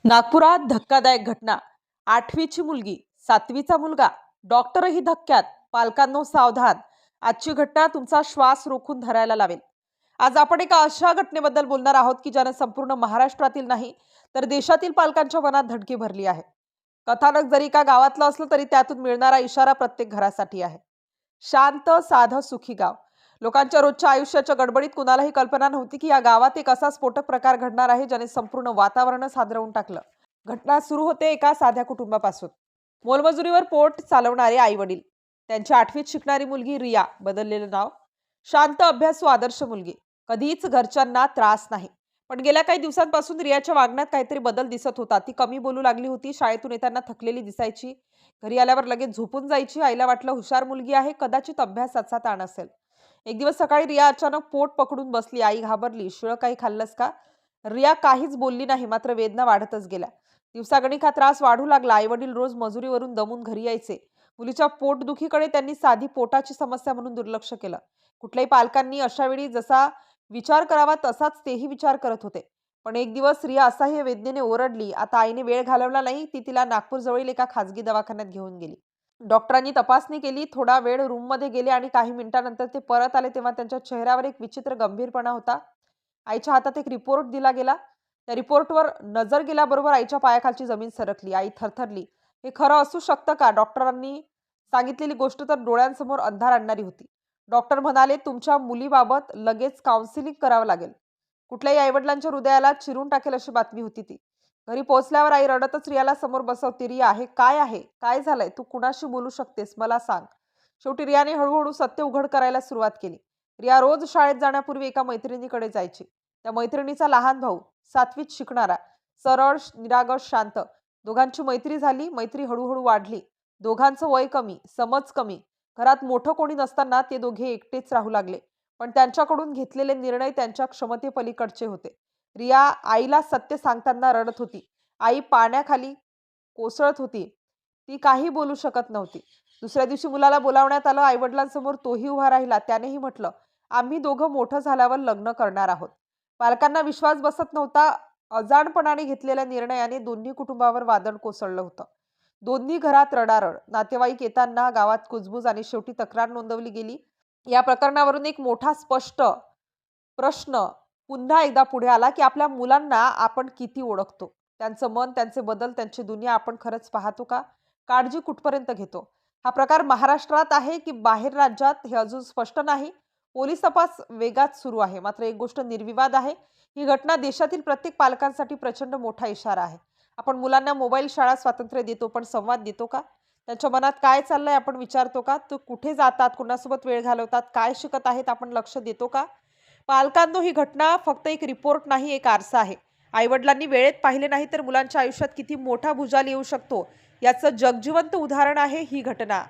नागपुरात धक्कादायक घटना। 8वीची मुलगी, 7वीचा मुलगा, डॉक्टरही धक्क्यात, पालकांनो सावधान। आजची घटना तुमचा श्वास रोखून धरायला लावेल। आज आपण एका अशा घटनेबद्दल बोलणार आहोत की ज्याने संपूर्ण महाराष्ट्रातील नाही तर देशातील पालकांच्या मनात धडकी भरली आहे। कथानक जरी का गावातलं असलं तरी त्यातून मिळणारा इशारा प्रत्येक घरासाठी आहे। शांत साधं सुखी गाव। लोकांच्या रोजच्या आयुष्याच्या गडबडीत कुणालाही कल्पना नव्हती की या गावात एक असा स्फोटक प्रकार घडणार आहे ज्याने संपूर्ण वातावरणच हादरवून टाकलं। घटना सुरू होते एका साध्या कुटुंबापासून। मोलमजुरीवर पोट चालवणारे आई वडील, त्यांची 8वीत शिकणारी मुलगी रिया, बदललेलं नाव, शांत अभ्यासू आदर्श मुलगी, कधीच घरच्यांना त्रास नाही। पण गेल्या काही दिवसांपासून रियाच्या वागण्यात काहीतरी बदल दिसत होता। ती कमी बोलू लागली होती, शाळेतून येताना थकलेली दिसायची, घरी आल्यावर लगेच झोपून जायची। आईला वाटलं हुशार मुलगी आहे, कदाचित अभ्यासाचा ताण असेल। एक दिवस सकाळी रिया अचानक पोट पकडून बसली। आई घाबरली, शिळ काही खाल्लंस का? रिया काहीच बोलली नाही, मात्र वेदना वाढतच गेल्या। दिवसागणिक हा त्रास वाढू लागला। आई वडील रोज मजुरीवरून दमून घरी यायचे। मुलीच्या पोटदुखीकडे त्यांनी साधी पोटाची समस्या म्हणून दुर्लक्ष केलं। कुठल्याही पालकांनी अशा वेळी जसा विचार करावा तसाच तेही विचार करत होते। पण एक दिवस रिया असह्य वेदनेने ओरडली। आता आईने वेळ घालवला नाही, ती तिला नागपूर जवळील एका खासगी दवाखान्यात घेऊन गेली। डॉक्टरांनी तपासणी केली, थोडा वेळ रूममध्ये गेले आणि काही मिनिटांनंतर ते परत आले तेव्हा त्यांच्या चेहऱ्यावर एक विचित्र गंभीरपणा होता। आईच्या हातात एक रिपोर्ट दिला गेला। त्या रिपोर्टवर नजर गेल्याबरोबर आईच्या पायाखालची जमीन सरकली। आई थरथरली। हे खरं असू शकतं का? डॉक्टरांनी सांगितलेली गोष्ट तर डोळ्यांसमोर अंधार आणणारी होती। डॉक्टर म्हणाले, तुमच्या मुलीबाबत लगेच काउन्सिलिंग करावं लागेल। कुठल्याही आईवडिलांच्या हृदयाला चिरून टाकेल अशी बातमी होती ती। घरी पोहोचल्यावर आई रडतच रियाला समोर बसवते। रिया, हे काय आहे? काय झालंय? तू कुणाशी बोलू शकतेस? मला सांग। शेवटी रियाने हळूहळू सत्य उघड करायला सुरुवात केली। रिया रोज शाळेत जाण्यापूर्वी एका मैत्रिणीकडे जायची। त्या मैत्रिणीचा लहान भाऊ, 7वीत शिकणारा, सरळ, निरागस, शांत। दोघांची मैत्री झाली। मैत्री हळूहळू वाढली। दोघांचं वय कमी, समज कमी। घरात मोठं कोणी नसताना ते दोघे एकटेच राहू लागले। पण त्यांच्याकडून घेतलेले निर्णय त्यांच्या क्षमतेपलीकडचे होते। रिया आईला सत्य सांगताना रडत होती। आई पाण्याखाली कोसळत होती। ती काही बोलू शकत नव्हती। दुसऱ्या दिवशी मुलाला बोलावण्यात आलं। आईवडिलांसमोर तोही उभा राहिला। त्यानेही म्हटलं, आम्ही दोघं मोठं झाल्यावर लग्न करणार आहोत। पालकांना विश्वास बसत नव्हता। अजाणपणाने घेतलेल्या निर्णयाने दोन्ही कुटुंबावर वादळ कोसळलं होतं। दोन्ही घरात रडारड, नातेवाईक येताना गावात कुजबूज आणि शेवटी तक्रार नोंदवली गेली। या प्रकरणावरून एक मोठा स्पष्ट प्रश्न पुन्हा एकदा पुढे आला की आपल्या मुलांना आपण किती ओळखतो? त्यांचं मन, त्यांचे बदल, त्यांची दुनिया आपण खरंच पाहतो का? काळजी कुठपर्यंत घेतो? हा प्रकार महाराष्ट्रात आहे की बाहेर राज्यात हे अजून स्पष्ट नाही। पोलीस तपास वेगात सुरू आहे। मात्र एक गोष्ट निर्विवाद आहे, ही घटना देशातील प्रत्येक पालकांसाठी प्रचंड मोठा इशारा आहे। आपण मुलांना मोबाईल, शाळा, स्वातंत्र्य देतो, पण संवाद देतो का? त्यांच्या मनात काय चाललंय आपण विचारतो का? तो कुठे जातात, कुणासोबत वेळ घालवतात, काय शिकत आहेत आपण लक्ष देतो का? पालकांनो, ही घटना फक्त एक रिपोर्ट नाही, एक आरसा आहे। आईवडिलांनी वेळेत पाहिले नाही तर मुलांच्या आयुष्यात किती मोठा भुजाल येऊ शकतो याचं जगजिवंत उदाहरण आहे ही घटना।